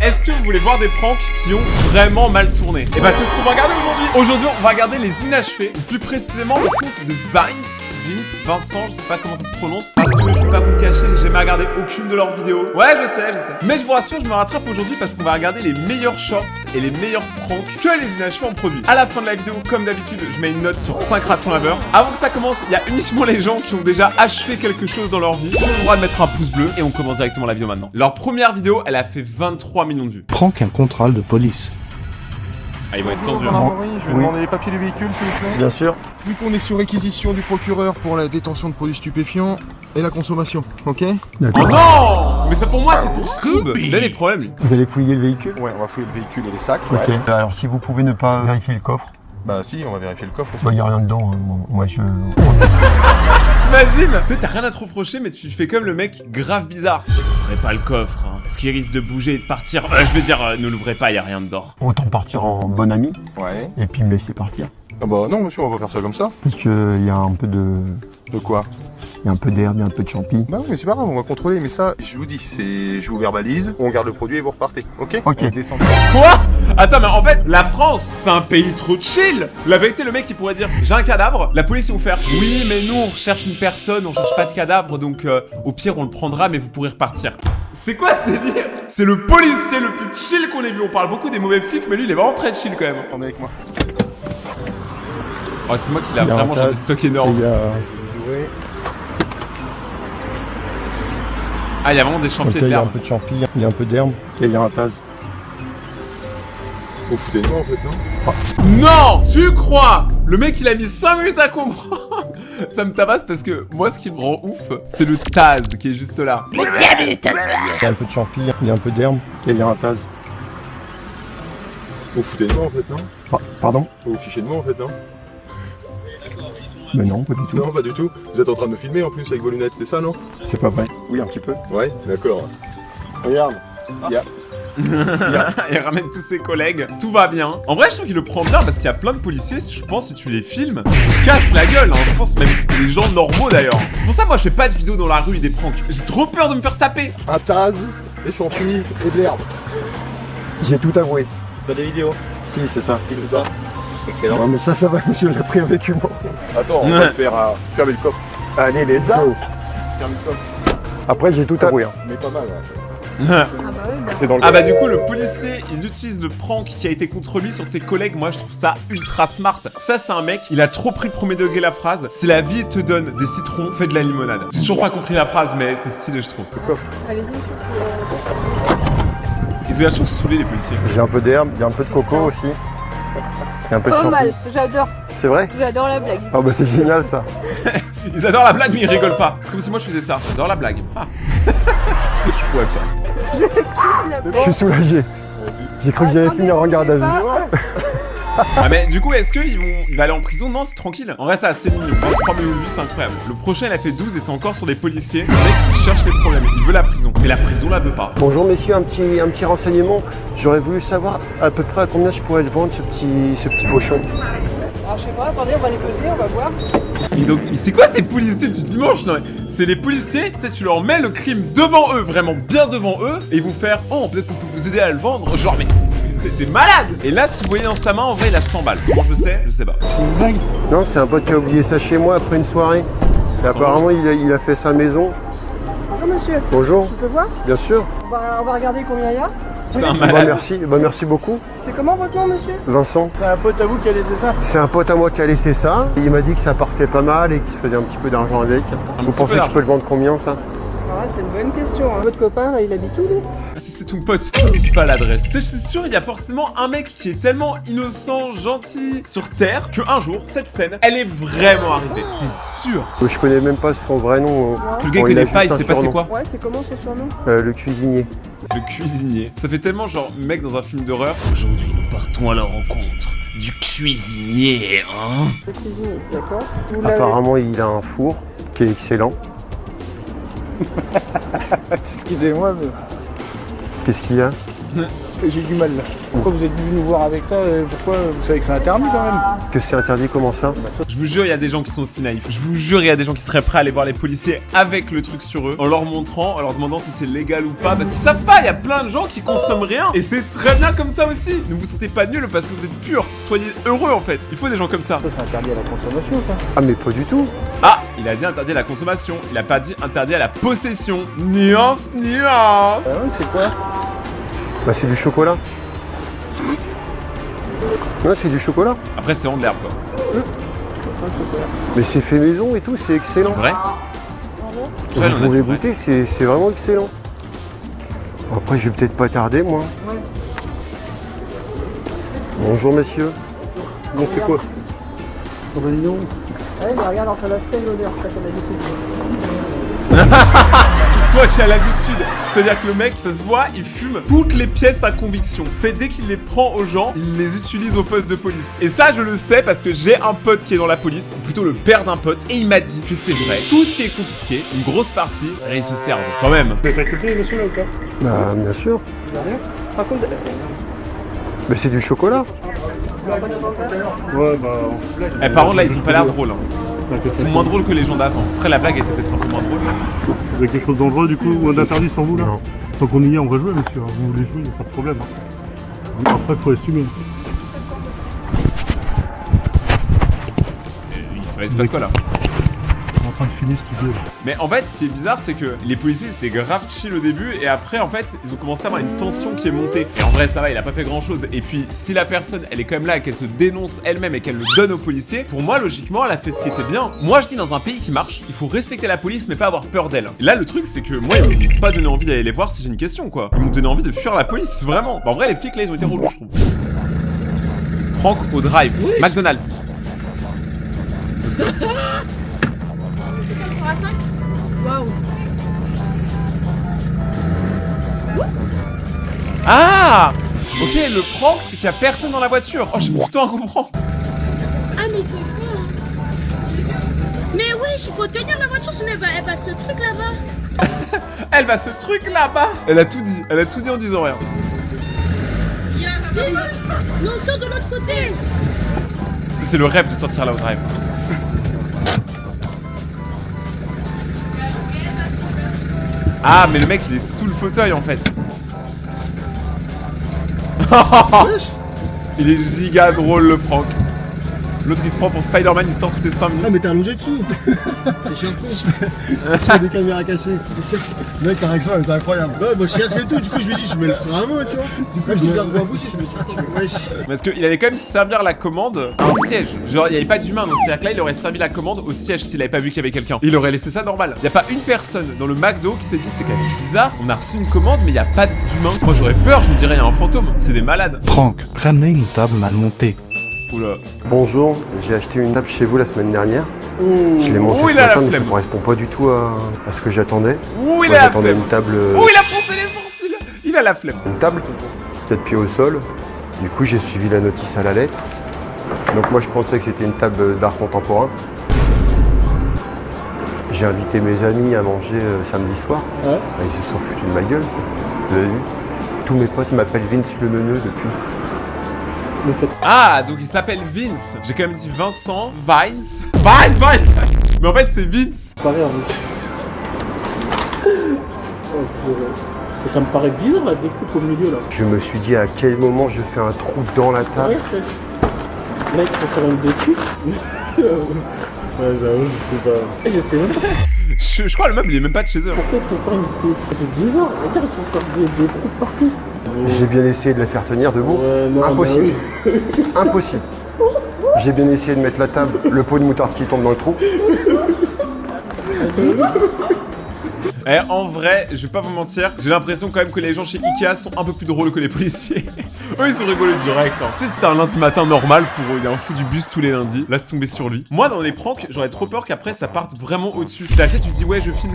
Est-ce que vous voulez voir des pranks qui ont vraiment mal tourné? Et bah c'est ce qu'on va regarder aujourd'hui. Aujourd'hui, on va regarder les inachevés, ou plus précisément le compte de Vincent, je sais pas comment ça se prononce. Parce que je vais pas vous le cacher, j'ai jamais regardé aucune de leurs vidéos. Ouais, je sais. Mais je vous rassure, je me rattrape aujourd'hui parce qu'on va regarder les meilleurs shorts et les meilleurs pranks que les inachevés ont produits. À la fin de la vidéo, comme d'habitude, je mets une note sur 5 ratons laveurs. Avant que ça commence, il y a uniquement les gens qui ont déjà achevé quelque chose dans leur vie qui ont le droit de mettre un pouce bleu et on commence directement la vidéo maintenant. Leur première vidéo, elle a fait 23 millions de vues. Prank un contrôle de police. Ah, ils vont être tendus. Je vais demander les papiers du véhicule, s'il vous plaît. Bien sûr. Vu qu'on est sur réquisition du procureur pour la détention de produits stupéfiants et la consommation, ok? Oh non! Mais ça pour moi, c'est pour Scoob. Il a des problèmes, lui. Vous allez fouiller le véhicule? Ouais, on va fouiller le véhicule et les sacs. Ok. Ouais. Alors si vous pouvez ne pas vérifier le coffre. Bah si, on va vérifier le coffre aussi. Bah y a rien dedans, hein. Moi je... T'imagines? Tu sais, t'as rien à te reprocher, mais tu fais comme le mec grave bizarre. N'ouvrez pas le coffre, hein, parce qu'il risque de bouger et de partir. Je veux dire, ne l'ouvrez pas, y a rien dedans. Autant partir en bon ami Ouais. et puis me laisser partir. Ah bah non monsieur, on va faire ça comme ça. Parce que y a un peu de... De quoi? Il y a un peu d'herbe, il y a un peu de champi. Bah oui, mais c'est pas grave, on va contrôler, mais ça, je vous dis, c'est... Je vous verbalise, on garde le produit et vous repartez, ok? Ok. On descend. Quoi? Attends, mais en fait, la France, c'est un pays trop chill. La vérité, le mec, il pourrait dire, j'ai un cadavre. La police, ils vont faire, oui, mais nous, on recherche une personne, on cherche pas de cadavre, donc au pire, on le prendra, mais vous pourrez repartir. C'est quoi ce délire? C'est le policier le plus chill qu'on ait vu. On parle beaucoup des mauvais flics, mais lui, il est vraiment très chill quand même. Attendez avec moi. Oh, c'est moi qui l'a Il y a vraiment un genre tas. des stocks énormes. Il y a... Vous ouvrez. Ah, il y a vraiment des Ok, champions il de y a un l'herbe. peu de champi, il y a un peu d'herbe et il y a un tas. Vous foutez de moi en fait, non? Non! Tu crois? Le mec, il a mis 5 minutes à comprendre. Ça me tabasse parce que moi, ce qui me rend ouf, c'est le Taz qui est juste là. Il y a un peu de champi, il y a un peu d'herbe et il y a un tas. Vous foutez de moi en fait, non? Pardon? Vous vous fichez de moi en fait, non? Mais non, pas du tout. Non, pas du tout. Vous êtes en train de me filmer en plus avec vos lunettes, c'est ça, non? C'est pas vrai. Oui, un petit peu. Ouais, d'accord. Regarde. Il y a... Il ramène tous ses collègues. Tout va bien. En vrai, je trouve qu'il le prend bien parce qu'il y a plein de policiers. Je pense si tu les filmes, tu te casses la gueule. Hein. Je pense même les gens normaux d'ailleurs. C'est pour ça, moi, je fais pas de vidéos dans la rue et des pranks. J'ai trop peur de me faire taper. un taz, des champignons et de l'herbe. J'ai tout avoué. T'as des vidéos? Si, c'est ça. Qui fait ça? Excellent. Non mais ça va, monsieur l'a pris avec humour. Attends, on va le faire à... Fermer le coffre. Allez les Ça os. Ferme le coffre. Après j'ai tout avoué. Hein. Mais pas mal, ouais. Ah C'est dans le bah du coup, le policier, il utilise le prank qui a été contre lui sur ses collègues. Moi, je trouve ça ultra smart. Ça, c'est un mec, il a trop pris le premier degré la phrase. C'est la vie te donne des citrons, fais de la limonade. J'ai toujours pas compris la phrase, mais c'est stylé, je trouve. Allez-y. Ils ont toujours saoulé les policiers. J'ai un peu d'herbe, il y a un peu de coco aussi. Il y a un peu de Pas champi. mal, j'adore, C'est vrai? j'adore la blague. Ah bah c'est génial ça. Ils adorent la blague, mais ils rigolent pas. C'est comme si moi je faisais ça. J'adore la blague. Ah. Je pourrais pas. Je suis soulagé. J'ai cru que j'allais finir en garde à vue. Ah mais du coup, est-ce qu'il va aller en prison? Non, c'est tranquille. En vrai, ça, c'était mignon. 23 millions de vues, c'est incroyable. Le prochain, il a fait 12 et c'est encore sur des policiers. Le mec, il cherche les problèmes. Il veut la prison. Mais la prison la veut pas. Bonjour messieurs, un petit renseignement. J'aurais voulu savoir à peu près à combien je pourrais le vendre ce petit pochon. Alors je sais pas, attendez, on va les peser, on va voir. Et donc, mais c'est quoi ces policiers du dimanche? Non, c'est les policiers, tu sais, tu leur mets le crime devant eux, vraiment bien devant eux, et ils vont faire, oh, peut-être qu'on peut vous aider à le vendre. Genre, mais c'était malade! Et là, si vous voyez dans sa main, en vrai, il a 100 balles. Comment je sais? Je sais pas. C'est une blague? Non, c'est un pote qui a oublié ça chez moi après une soirée. Et apparemment, il a fait sa maison. Bonjour monsieur, Bonjour, je peux voir? bien sûr. On va regarder combien il y a. C'est un Bah, malade. merci beaucoup. C'est comment votre nom monsieur? Vincent, C'est un pote à vous qui a laissé ça? c'est un pote à moi qui a laissé ça. Il m'a dit que ça partait pas mal et qu'il se faisait un petit peu d'argent avec. Vous petit pensez peu que je peux le vendre combien ça? Ah ouais, c'est une bonne question. Hein. Votre copain, il habite où lui? Si c'est ton pote, tu dis pas l'adresse. Tu sais, je suis sûr, il y a forcément un mec qui est tellement innocent, gentil sur Terre, que un jour, cette scène, elle est vraiment arrivée. C'est sûr. Je connais même pas son vrai nom. Que le gars Bon, connaît a pas, il juste un sait pas c'est surnom. quoi. Ouais, c'est comment son surnom? Le cuisinier. Le cuisinier. Ça fait tellement genre mec dans un film d'horreur. Aujourd'hui, nous partons à la rencontre du cuisinier, hein. Le cuisinier, d'accord. Vous l'avez- Apparemment, il a un four qui est excellent. Excusez-moi, mais... Qu'est-ce qu'il y a? J'ai du mal là. Pourquoi vous êtes venu nous voir avec ça? Pourquoi? Vous savez que c'est interdit quand même. Que c'est interdit, comment ça? Je vous jure, il y a des gens qui sont aussi naïfs. Je vous jure, il y a des gens qui seraient prêts à aller voir les policiers avec le truc sur eux, en leur montrant, en leur demandant si c'est légal ou pas, parce qu'ils savent pas, il y a plein de gens qui consomment rien. Et c'est très bien comme ça aussi. Ne vous sentez pas nul parce que vous êtes pur. Soyez heureux en fait. Il faut des gens comme ça. Ça, c'est interdit à la consommation, ça. Ah mais pas du tout. Ah, il a dit interdit à la consommation. Il a pas dit interdit à la possession. Nuance, nuance. C'est quoi? Bah c'est du chocolat. Ouais, c'est du chocolat. Après, c'est en de l'herbe quoi. Mais c'est fait maison et tout, c'est C'est excellent. vrai? Vous Ouais, on a pourrez dit vrai. goûter, c'est vraiment excellent. Après, je vais peut-être pas tarder, moi. Bonjour, messieurs. Bon, c'est quoi? Ouais, mais regarde, entre l'aspect et l'odeur, ça comme d'habitude. Toi qui as l'habitude, c'est-à-dire que le mec, ça se voit, il fume toutes les pièces à conviction. C'est dès qu'il les prend aux gens, il les utilise au poste de police. Et ça, je le sais parce que j'ai un pote qui est dans la police, plutôt le père d'un pote, et il m'a dit que c'est vrai. Tout ce qui est confisqué, une grosse partie, et ils se servent quand même. Vous avez accepté, monsieur, là ou pas? Bah, bien sûr. Par contre, Mais c'est du chocolat. Ouais, bah. Eh, par contre, là, ils ont pas l'air drôles. Hein. Ils sont moins drôles que les gens d'avant. Après, la blague était peut-être un peu moins drôle. Vous avez quelque chose de dangereux du coup ou d'interdit sur vous là? Non. Tant qu'on y est, on va jouer monsieur. Vous voulez jouer, il n'y a pas de problème. Hein. Après, faut assumer. Il se passe quoi là? On est en train de finir cette idée là. Mais en fait, ce qui est bizarre, c'est que les policiers c'était grave chill au début, et après, en fait, ils ont commencé à avoir une tension qui est montée. Et en vrai, ça va, il a pas fait grand chose. Et puis, si la personne, elle est quand même là, qu'elle se dénonce elle-même et qu'elle le donne aux policiers, pour moi, logiquement, elle a fait ce qui était bien. Moi, je dis dans un pays qui marche, il faut respecter la police, mais pas avoir peur d'elle. Et là, le truc, c'est que moi, ils m'ont pas donné envie d'aller les voir si j'ai une question, quoi. Ils m'ont donné envie de fuir la police, vraiment. Bah, en vrai, les flics là, ils ont été relous, je trouve. Franck au drive, McDonald's. Ça se passe. Waouh. Ah! Ok, le prank, c'est qu'il y a personne dans la voiture. Oh, j'ai mis du temps à comprendre. Ah mais c'est bon. Mais wesh, il faut tenir la voiture, sinon elle va ce truc là-bas. Elle va ce truc là-bas. Elle a tout dit. Elle a tout dit en disant rien. Non, on sort de l'autre côté. C'est le rêve de sortir là au drive. Ah, mais le mec, il est sous le fauteuil en fait. Il est giga drôle le prank. L'autre il se prend pour Spider-Man, il sort toutes les 5 minutes. Ah mais t'es allongé dessus. C'est chiant. Je fais des caméras cachées. Mec, ta réaction elle était incroyable. Ouais, moi je cherchais tout, du coup je me dis je mets le frein à main, tu vois. Du coup je dis garde-moi vous si je me dis attends mais wesh. Parce qu'il allait quand même servir la commande à un siège. Genre il n'y avait pas d'humain, donc c'est-à-dire que là il aurait servi la commande au siège s'il avait pas vu qu'il y avait quelqu'un. Il aurait laissé ça normal. Il n'y a pas une personne dans le McDo qui s'est dit c'est quand même bizarre, on a reçu une commande mais il n'y a pas d'humain. Moi j'aurais peur, je me dirais il y a un fantôme. C'est des malades. Franck, ramenez une table mal montée. Oula. Bonjour, j'ai acheté une table chez vous la semaine dernière. Je l'ai montée Ouh, ce il a la matin, mais ça flemme. correspond pas du tout à ce que j'attendais. Ouh, il Moi, a la j'attendais flemme. une table. Ouh, il a foncé les sourcils. Il a la flemme. Une table, 4 pieds au sol. Du coup, j'ai suivi la notice à la lettre. Donc moi, je pensais que c'était une table d'art contemporain. J'ai invité mes amis à manger samedi soir. Ouais. Ils se sont foutus de ma gueule. Vous avez vu? Tous mes potes m'appellent Vince le neuneu depuis. Ah, donc il s'appelle Vince. J'ai quand même dit Vincent, Vines. Vines. Mais en fait, c'est Vince. Pas rire, monsieur. Oh, purée. Et ça me paraît bizarre la découpe au milieu là. Je me suis dit à quel moment je fais un trou dans la Ah table. oui, là il faut faire une découpe. Ouais, j'avoue, je sais pas. Je sais même pas. Je crois le meuble il est même pas de chez eux. Pourquoi il faut faire une découpe? C'est bizarre. Regarde, il faut faire des trous partout. J'ai bien essayé de la faire tenir debout. Ouais, non, Impossible. bah Impossible. J'ai bien essayé de mettre la table, le pot de moutarde qui tombe dans le trou. Eh, en vrai, je vais pas vous mentir, j'ai l'impression quand même que les gens chez Ikea sont un peu plus drôles que les policiers. Eux, ils sont rigolés direct. Hein. Tu sais, c'était un lundi matin normal pour eux. Il y a un fou du bus tous les lundis. Là, c'est tombé sur lui. Moi, dans les pranks, j'aurais trop peur qu'après, ça parte vraiment au-dessus. C'est-à-dire, tu sais, tu te dis, ouais, je filme,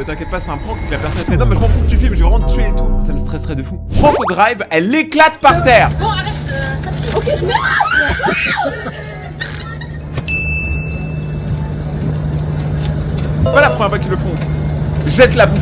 t'inquiète pas, c'est un prank. Et la personne fait, non, mais je m'en fous que tu filmes, je vais vraiment te tuer et tout. Ça me stresserait de fou. Prank au drive, elle éclate par terre. Bon, arrête, ça... Ok, je mets... C'est pas la première fois qu'ils le font. Jette la bouffe.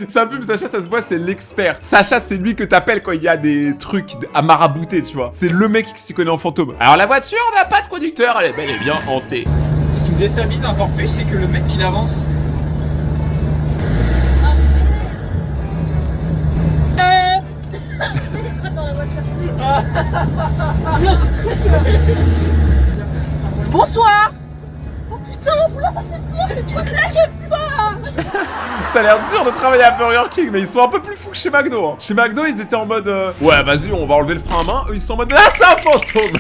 C'est un peu, Sacha, ça se voit, c'est l'expert. Sacha, c'est lui que t'appelles quand il y a des trucs à marabouter, tu vois. C'est le mec qui s'y connaît en fantôme. Alors la voiture, on n'a pas de conducteur, elle est bel et bien hantée. Ce qui me déstabilise encore plus, c'est que le mec il avance. Bonsoir. Oh putain, là ça fait peur, ces trucs-là, j'aime pas. Ça a l'air dur de travailler à Burger King, mais ils sont un peu plus fous que chez McDo. Hein. Chez McDo, ils étaient en mode ouais, vas-y, on va enlever le frein à main. Eux, ils sont en mode ah, c'est un fantôme.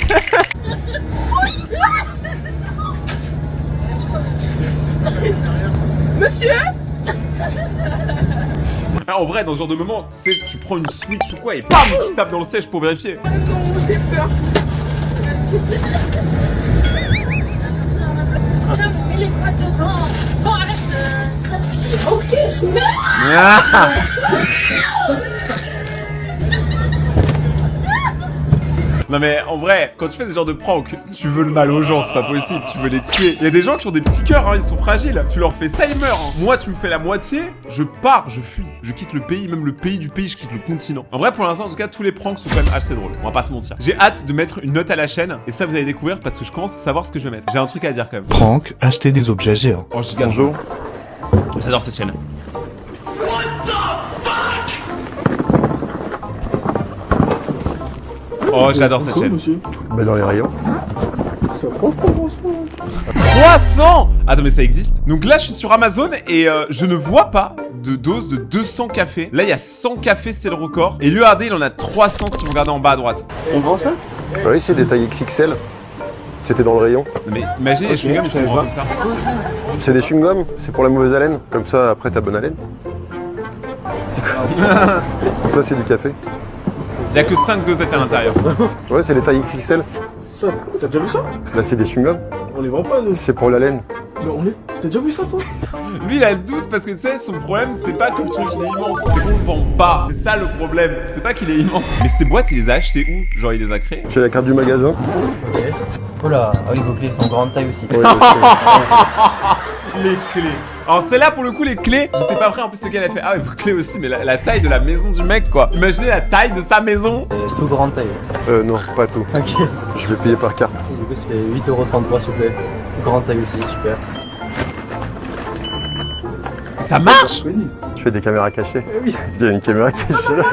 Monsieur. En vrai, dans ce genre de moment, tu sais, tu prends une Switch ou quoi et bam, tu tapes dans le siège pour vérifier. Non, j'ai peur. Non, mais les bras dedans. Bon, arrête. Ok, je meurs. Non mais en vrai, quand tu fais ce genre de prank, tu veux le mal aux gens, c'est pas possible, tu veux les tuer. Il y a des gens qui ont des petits cœurs, hein, ils sont fragiles. Tu leur fais ça, ils meurent. Hein. Moi, tu me fais la moitié, je pars, je fuis. Je quitte le pays, même le pays du pays, je quitte le continent. En vrai, pour l'instant, en tout cas, tous les pranks sont quand même assez drôles. On va pas se mentir. J'ai hâte de mettre une note à la chaîne, et ça, vous allez découvrir parce que je commence à savoir ce que je vais mettre. J'ai un truc à dire quand même. Prank, acheter des objets géants. Oh, giga. Bonjour. J'adore cette chaîne. Oh, j'adore cette chaîne. Bah dans les rayons. Ça prend 300. Attends, mais ça existe. Donc là, je suis sur Amazon et je ne vois pas de dose de 200 cafés. Là, il y a 100 cafés, c'est le record. Et lui, regardez, il en a 300 si vous regardez en bas à droite. On vend ça? Oui, c'est des tailles XXL. C'était dans le rayon. Non, mais imaginez les chewing-gums, ils sont grands comme ça. C'est des chewing-gums, c'est pour la mauvaise haleine. Comme ça, après, t'as bonne haleine. C'est quoi ça? Ça, c'est du café. Il y a que 5 dosettes à l'intérieur. Ouais, c'est les tailles XXL. Ça, t'as déjà vu ça? Là, c'est des chewing-gums. On les vend pas, nous. C'est pour la laine. Mais t'as déjà vu ça, toi? Lui, il a le doute parce que tu sais, son problème, c'est pas que le truc il est immense, c'est qu'on le vend pas. C'est ça le problème. C'est pas qu'il est immense. Mais ces boîtes, il les a achetées où? Genre, il les a créées? J'ai la carte du magasin. Ok. Oh là, ah oui, vos clés sont grande taille aussi. Ouais, Les clés. Alors celle-là, pour le coup, les clés, j'étais pas prêt. En plus, ce gars, il a fait ah ouais, vos clés aussi, mais la taille de la maison du mec, quoi. Imaginez la taille de sa maison. Tout grande taille. non, pas tout. Ok. Je vais payer par carte. Du coup, ça fait 8,33€ s'il vous plaît. Grande taille aussi, super. Ça marche. Je fais des caméras cachées. Il y a une caméra cachée là.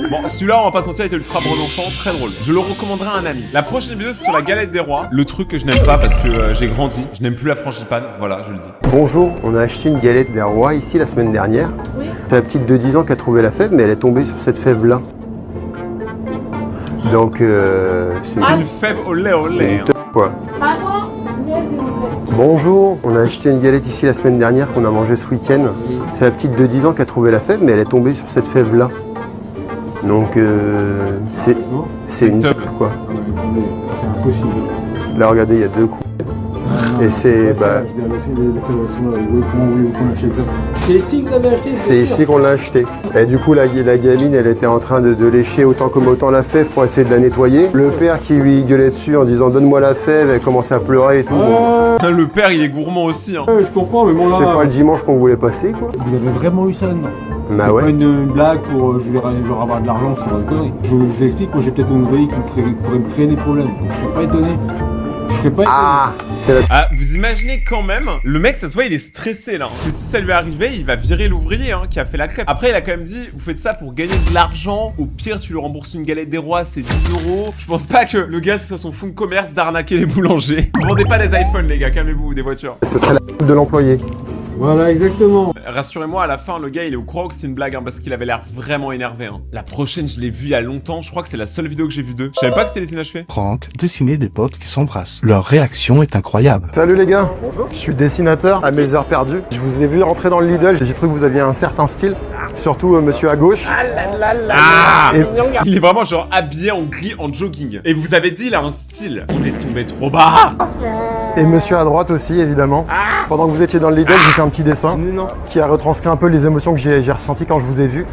Bon, celui-là, on va pas se mentir, il était ultra bon enfant, très drôle. Je le recommanderais à un ami. La prochaine vidéo, c'est sur la galette des rois. Le truc que je n'aime pas parce que j'ai grandi. Je n'aime plus la frangipane, voilà, je le dis. Bonjour, on a acheté une galette des rois ici la semaine dernière. Oui. C'est la petite de 10 ans qui a trouvé la fève, mais elle est tombée sur cette fève-là. Donc, C'est une fève au lait au lait. Hein. Quoi. Pardon? Bonjour, on a acheté une galette ici la semaine dernière qu'on a mangé ce week-end. C'est la petite de 10 ans qui a trouvé la fève, mais elle est tombée sur cette fève-là. Donc, c'est une top. quoi. C'est impossible. Là, regardez, il y a 2 coups. Et c'est C'est ici que vous l'avez acheté? c'est ici qu'on l'a acheté. Et du coup, la gamine, elle était en train de lécher autant comme autant la fève pour essayer de la nettoyer. Le père qui lui gueulait dessus en disant donne-moi la fève, elle commençait à pleurer et tout. Le père, il est gourmand aussi. Hein. Je comprends, mais bon là... C'est pas le dimanche qu'on voulait passer, quoi. Vous avez vraiment eu ça là-dedans? Bah C'est ouais. pas une blague pour genre avoir de l'argent sur une connerie. Je vous explique, moi j'ai peut-être une veille qui pourrait me créer des problèmes. Donc je serais pas étonné. Je serais pas étonné. Ah, c'est la... Ah, vous imaginez quand même, le mec, ça se voit, il est stressé là. Que si ça lui arrivait, il va virer l'ouvrier hein, qui a fait la crêpe. Après, il a quand même dit, vous faites ça pour gagner de l'argent. Au pire, tu lui rembourses une galette des rois, c'est 10€. Je pense pas que le gars, ce soit son fonds de commerce d'arnaquer les boulangers. Vous vendez pas des iPhones, les gars, calmez-vous, des voitures. Ce serait la de l'employé. Voilà, exactement. Rassurez-moi, à la fin, le gars, il est au courant que c'est une blague, hein, parce qu'il avait l'air vraiment énervé. Hein. La prochaine, je l'ai vue il y a longtemps. Je crois que c'est la seule vidéo que j'ai vue d'eux. Je savais pas que c'était les inachevés. Prank, dessiner des potes qui s'embrassent. Leur réaction est incroyable. Salut les gars. Bonjour. Je suis dessinateur à mes heures perdues. Je vous ai vu rentrer dans le Lidl. J'ai cru que vous aviez un certain style. Surtout monsieur à gauche. Ah Il est vraiment genre habillé en gris, en jogging. Et vous avez dit, il a un style. On est tombé trop bas. Et monsieur à droite aussi, évidemment. Pendant que vous étiez dans le Lidl, j'ai fait un petit dessin qui a retranscrit un peu les émotions que j'ai ressenties quand je vous ai vu.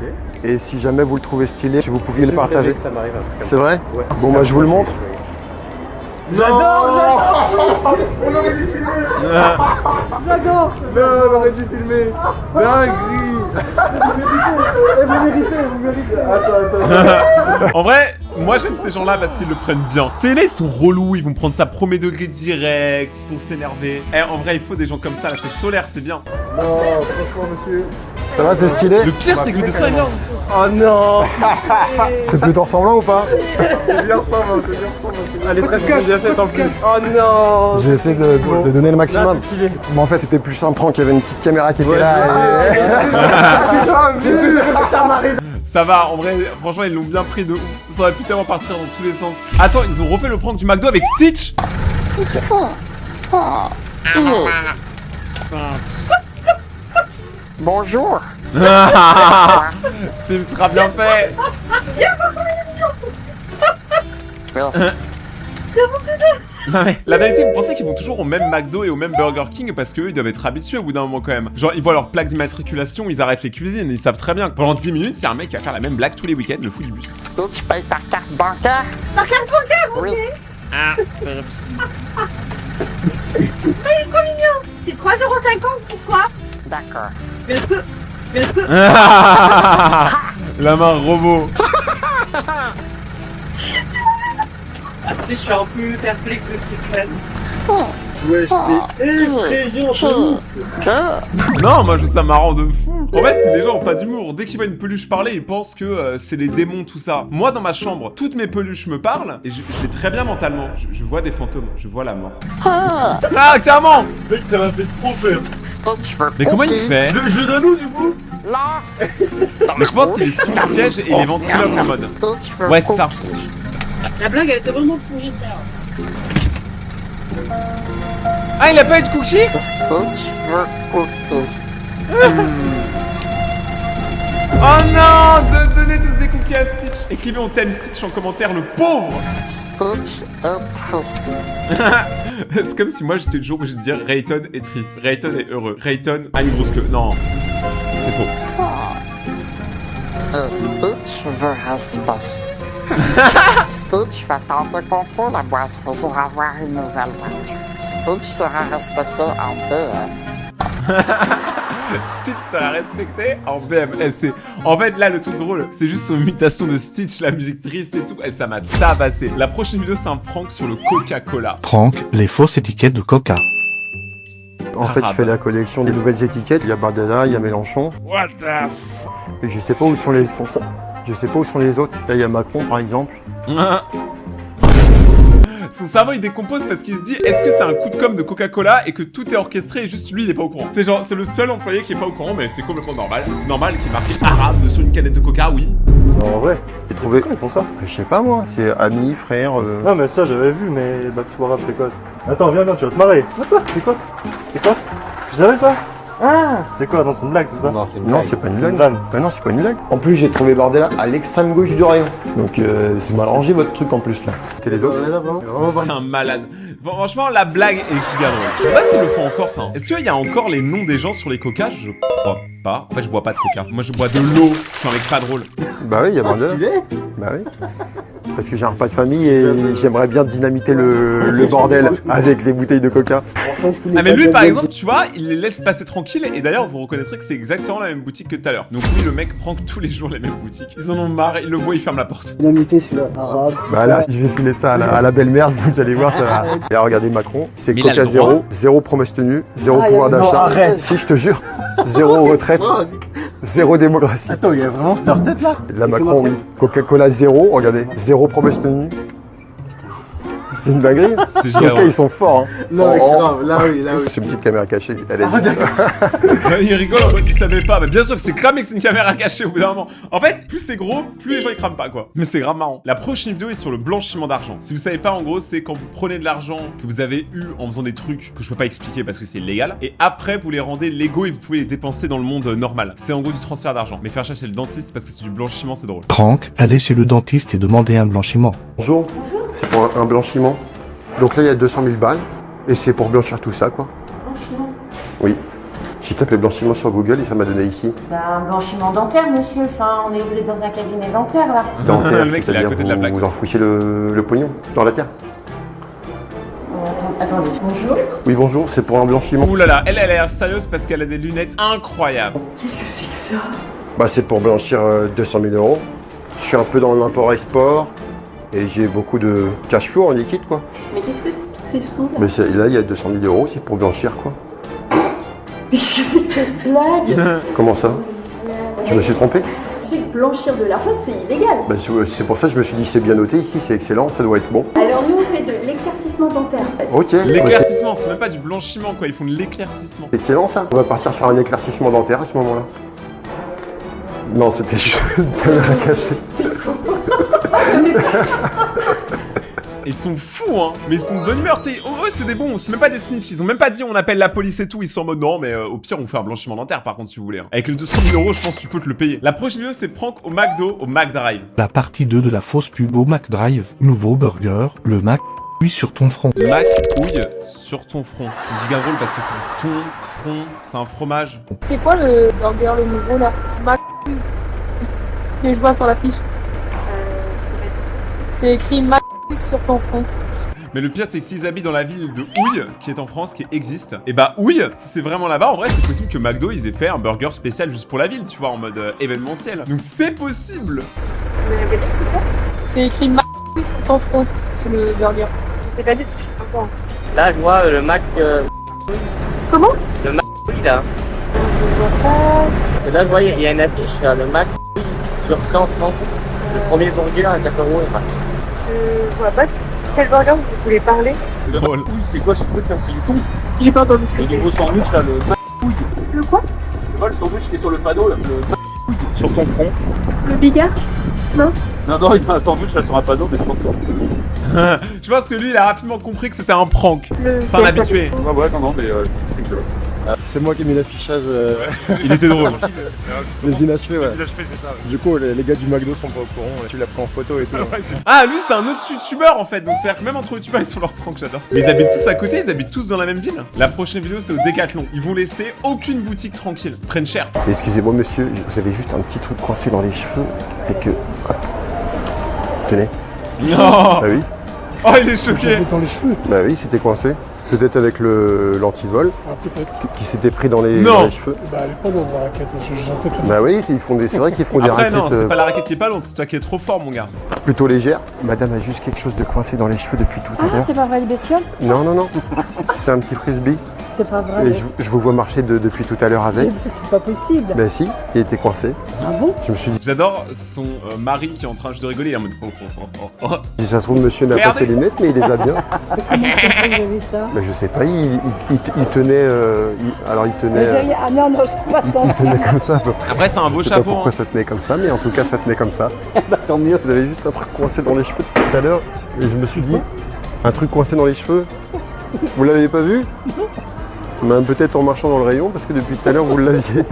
Et si jamais vous le trouvez stylé, si vous pouviez le partager. Ça m'arrive un truc comme ça. C'est vrai? Bon, bah je vous le montre. J'adore. Non, on aurait dû filmer. Dinguerie. Vous méritez. Attends. En vrai, moi j'aime ces gens-là parce qu'ils le prennent bien. Tu sais, là ils sont relous, ils vont prendre ça premier degré direct, ils sont s'énerver. Eh, en vrai, il faut des gens comme ça, là, c'est solaire, c'est bien. Non, franchement, monsieur. Ça va, c'est stylé? Le pire, c'est que le dessin est bien. Oh non. C'est plutôt ressemblant ou pas? C'est bien ressemblant, c'est bien ressemblant. Elle est presque déjà faite en plus. Oh non. J'ai essayé de donner le maximum. Là, c'est stylé. Mais en fait, c'était plus un prank, il y avait une petite caméra qui était là. Ça va, en vrai, franchement, ils l'ont bien pris de ouf. Ça aurait pu tellement partir dans tous les sens. Attends, ils ont refait le prank du McDo avec Stitch. Bonjour. C'est ultra bien fait. Non mais, la vérité, vous pensez qu'ils vont toujours au même McDo et au même Burger King parce qu'eux, ils doivent être habitués au bout d'un moment quand même. Genre, ils voient leur plaque d'immatriculation, ils arrêtent les cuisines, ils savent très bien que pendant 10 minutes, il y a un mec qui va faire la même blague tous les week-ends, le fou du bus. Stitch paye par carte bancaire. Par carte bancaire, ok. Oui. Ah, Stitch. Il est trop mignon. C'est 3,50 €, pourquoi? D'accord. Mais est-ce que... La main robot. Je suis un peu perplexe de ce qui se passe. Ouais, c'est effrayant de ouf. Non, moi je trouve ça marrant de fou. En fait, les gens ont pas d'humour. Dès qu'ils voient une peluche parler, ils pensent que c'est les démons, tout ça. Moi, dans ma chambre, toutes mes peluches me parlent et je vais très bien mentalement. Je vois des fantômes, je vois la mort. Ah, clairement. Mec, ça m'a fait trop peur. Stitch veut Mais comment il fait? Je le donne où du coup? Lance. Mais je pense qu'il est sous le siège et il est ventriloque en mode. Stitch veut Ouais, c'est ça. La blague, elle était vraiment pourrie, frère. Ah, il a pas eu de cookie? Stitch veut cookie. Oh non, donnez tous des cookies à Stitch. Écrivez on t'aime Stitch en commentaire, le pauvre. Stitch est triste. C'est comme si moi j'étais le jour où je vais dire Rayton est triste, Rayton est heureux, Rayton a une grosse queue. Non, c'est faux. Et Stitch veut respect. Stitch va tenter contrôle la boîte pour avoir une nouvelle voiture. Stitch sera respecté en BM. Stitch sera respecté en BMSC. En fait, là, le truc drôle, c'est juste son mutation de Stitch, la musique triste et tout, et ça m'a tabassé. La prochaine vidéo, c'est un prank sur le Coca-Cola. Prank, les fausses étiquettes de Coca. En fait, je fais la collection des nouvelles étiquettes. Il y a Bardella, il y a Mélenchon. What the Et je sais pas où sont les... Je sais pas où sont les autres. Là, il y a Macron, par exemple. Son cerveau il décompose parce qu'il se dit est-ce que c'est un coup de com' de Coca-Cola et que tout est orchestré et juste lui il est pas au courant. C'est genre c'est le seul employé qui est pas au courant mais c'est complètement normal. C'est normal qu'il y ait marqué arabe sur une canette de Coca, oui. Non, en vrai, j'ai trouvé... Pourquoi ils font ça? Je sais pas moi, c'est amis, frères... Non mais ça j'avais vu, mais bac to arabe c'est quoi ça? Attends, viens, tu vas te marrer. What ça? C'est quoi? C'est quoi? Tu savais ça? Ah! C'est quoi? Non, c'est une blague, c'est ça? Non, c'est une Non, blague. c'est pas une C'est blague. une vanne. Bah non, c'est pas une blague. En plus, j'ai trouvé Bardella à l'extrême gauche du rayon. Donc, c'est mal rangé votre truc en plus là. Et les autres? C'est un malade. Franchement la blague est giga drôle. Je sais pas s'ils le font encore ça. Est-ce qu'il y a encore les noms des gens sur les Coca? Je crois pas. En fait je bois pas de Coca. Moi je bois de l'eau. Je suis un mec pas drôle. Bah oui, il y a Bardella. Bah oui. Parce que j'ai un repas de famille et j'aimerais bien dynamiter le bordel avec les bouteilles de Coca. Ah mais lui par exemple tu vois il les laisse passer tranquille et d'ailleurs vous reconnaîtrez que c'est exactement la même boutique que tout à l'heure. Donc lui le mec prend tous les jours les mêmes boutiques. Ils en ont marre, il le voit, il ferme la porte. Dynamité celui-là. Arabe. Bah là, je vais filer ça à la belle-mère, vous allez voir, ça va. Et là, regardez Macron, c'est Mais il a Coca le droit. zéro, zéro promesse tenue, zéro Ah, pouvoir il y a- non, d'achat. arrête. Si, je te jure, zéro retraite, zéro démocratie. Attends, il y a vraiment cette leur tête là? Là, Macron, oui. Coca-Cola zéro, regardez, zéro promesse tenue. C'est une dinguerie. C'est giga Coca, drôle. ils sont forts. Hein. Non, mais grave, là oui, là oui. C'est une petite caméra cachée. Elle est Il rigole en mode qu'il savait pas. Mais bien sûr que c'est cramé que c'est une caméra cachée au bout d'un moment. En fait, plus c'est gros, plus les gens ils crament pas quoi. Mais c'est grave marrant. La prochaine vidéo est sur le blanchiment d'argent. Si vous savez pas, en gros, c'est quand vous prenez de l'argent que vous avez eu en faisant des trucs que je peux pas expliquer parce que c'est illégal. Et après, vous les rendez légaux et vous pouvez les dépenser dans le monde normal. C'est en gros du transfert d'argent. Mais faire ça chez le dentiste parce que c'est du blanchiment, c'est drôle. Prank, allez chez le dentiste et demandez un blanchiment. Bonjour. C'est pour un blanchiment. Donc là, il y a 200 000 balles. Et c'est pour blanchir tout ça, quoi. Blanchiment. Oui. J'ai tapé blanchiment sur Google et ça m'a donné ici. Bah, un blanchiment dentaire, monsieur. Enfin, vous êtes dans un cabinet dentaire, là. Dentaire, Le mec, il est à c'est-à-dire côté de la plaque. vous enfouissez le pognon dans la terre. Attendez, bonjour. Oui, bonjour, c'est pour un blanchiment. Ouh là là, elle a l'air sérieuse parce qu'elle a des lunettes incroyables. Qu'est-ce que c'est que ça? Bah, c'est pour blanchir 200 000 euros. Je suis un peu dans l'import-export et j'ai beaucoup de cash flow en liquide, quoi. Mais qu'est-ce que c'est tous ces sous là? Mais là, il y a 200 000 euros, c'est pour blanchir, quoi. Mais qu'est-ce que c'est que cette blague? Comment ça? Je me suis trompé? Tu sais que blanchir de l'argent, c'est illégal. Bah, c'est pour ça que je me suis dit, c'est bien noté ici, c'est excellent, ça doit être bon. Alors nous, on fait de l'éclaircissement dentaire. Ok. L'éclaircissement, c'est même pas du blanchiment quoi, ils font de l'éclaircissement. C'est excellent, ça. On va partir sur un éclaircissement dentaire à ce moment-là. Non, c'était juste une caméra cachée. Ils sont fous hein, mais ils sont de bonne humeur, t'sais. Oh, c'est des bons, c'est même pas des snitch, ils ont même pas dit on appelle la police et tout, ils sont en mode non mais au pire on fait un blanchiment dentaire par contre si vous voulez. Hein. Avec le 200 000 euros je pense que tu peux te le payer. La prochaine vidéo c'est prank au McDo, au McDrive. La partie 2 de la fausse pub au McDrive. Nouveau burger, le Mac oui sur ton front. Mac houille sur ton front. C'est giga drôle parce que c'est du ton, front, c'est un fromage. C'est quoi le burger, le nouveau là? Mac. Que je vois sur l'affiche. C'est écrit Mac sur ton front. Mais le pire c'est que s'ils habitent dans la ville de Houille, qui est en France, qui existe, et bah Houille, si c'est vraiment là-bas, en vrai c'est possible que McDo ils aient fait un burger spécial juste pour la ville, tu vois, en mode événementiel. Donc c'est possible. C'est écrit Mac sur ton front, c'est le burger. C'est pas du tout. Là, je vois le Mac. Comment? Le Mac, oui, là. Je vois pas. Et là, je vois, il y a une affiche, le Mac sur 100 francs. Le premier burger à 4 euros. Je vois pas quel burger vous voulez parler. C'est drôle. Oui, c'est quoi ce truc là? C'est du thon. J'ai pas entendu. Le nouveau sandwich là, le Mac. Le quoi? C'est pas le sandwich qui est sur le panneau là, le Mac sur ton front. Le bigard? Non. Non, il y a un sandwich là sur un panneau, mais c'est pas toi. Je pense que lui il a rapidement compris que c'était un prank. Le... C'est un habitué. Ouais, non, mais c'est que. C'est moi qui ai mis l'affichage Il était drôle. des inachevés, ouais. Les inachevés, c'est ça. Du coup, les gars du McDo sont pas au courant, tu l'as pris en photo et tout. Ah lui c'est un autre youtubeur en fait, donc c'est-à-dire que même entre youtubeurs ils font leur prank, j'adore. Mais ils habitent tous à côté, ils habitent tous dans la même ville. La prochaine vidéo c'est au Décathlon. Ils vont laisser aucune boutique tranquille, ils prennent cher. Excusez-moi, monsieur, vous avez juste un petit truc coincé dans les cheveux et que. Hop. Tenez. Non. Ah oui? Oh il est choqué. Dans les cheveux. Bah oui, c'était coincé. Peut-être avec l'antivol Ah, peut-être. qui s'était pris dans les Non. cheveux. Bah, elle est pas dans la raquette. J'entends tout. Bah oui, c'est vrai qu'ils font des Après raquettes non, c'est pas la raquette qui est pas lourde, c'est toi qui es trop fort mon gars. plutôt légères. Madame a juste quelque chose de coincé dans les cheveux depuis tout à Ah, l'heure. c'est pas vrai, les bestioles? Non. C'est un petit frisbee. C'est pas vrai. Et je vous vois marcher depuis tout à l'heure avec. C'est pas possible. Bah si, il était coincé. Ah bon? Je me suis dit, J'adore son mari qui est en train juste de rigoler, il est en mode oh. si ça se trouve, monsieur n'a pas Regardez. ses lunettes, mais il les a bien. Comment j'ai vu ça? Bah je sais pas, il tenait... alors il tenait... Ah non, j'ai pas il senti. tenait comme ça à peu près. Après c'est un beau Je sais pas chapeau. pourquoi Hein. ça tenait comme ça, mais en tout cas ça tenait comme ça. Tant mieux. Vous avez juste un truc coincé dans les cheveux depuis tout à l'heure, et je me suis dit, un truc coincé dans les cheveux, vous l'avez pas vu? Même peut-être en marchant dans le rayon, parce que depuis tout à l'heure vous l'aviez.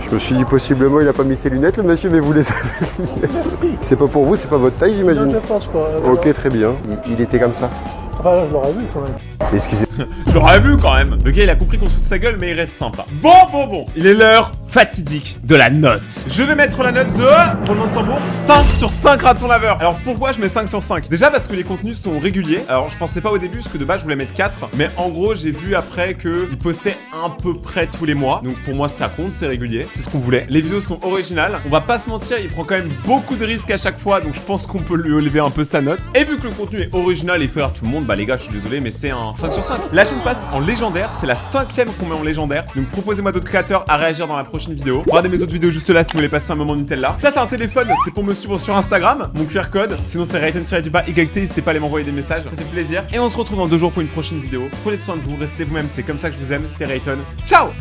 Je me suis dit possiblement il a pas mis ses lunettes le monsieur, mais vous les avez. C'est pas pour vous, c'est pas votre taille j'imagine. Je pense pas. Ok, très bien, il était comme ça. Enfin, là, je l'aurais vu quand même. Excusez. Je l'aurais vu quand même. Le gars il a compris qu'on se fout de sa gueule mais il reste sympa. Bon. Il est l'heure fatidique de la note. Je vais mettre la note de, roulement de tambour, 5 sur 5 ratons laveurs. Alors pourquoi je mets 5 sur 5? Déjà parce que les contenus sont réguliers. Alors je pensais pas au début parce que de base je voulais mettre 4. Mais en gros j'ai vu après qu'ils postaient à peu près tous les mois. Donc pour moi ça compte, c'est régulier. C'est ce qu'on voulait. Les vidéos sont originales. On va pas se mentir, il prend quand même beaucoup de risques à chaque fois. Donc je pense qu'on peut lui élever un peu sa note. Et vu que le contenu est original et fait rire tout le monde, bah les gars je suis désolé mais c'est un 5 sur 5. La chaîne passe en légendaire, c'est la 5e qu'on met en légendaire. Donc proposez-moi d'autres créateurs à réagir dans la prochaine vidéo. Regardez mes autres vidéos juste là si vous voulez passer un moment Nutella. Ça c'est un téléphone, c'est pour me suivre sur Instagram, mon QR code. Sinon c'est Rayton-YT, n'hésitez pas à aller m'envoyer des messages, ça fait plaisir. Et on se retrouve dans 2 jours pour une prochaine vidéo. Prenez soin de vous, restez vous-même, c'est comme ça que je vous aime, c'était Rayton. Ciao.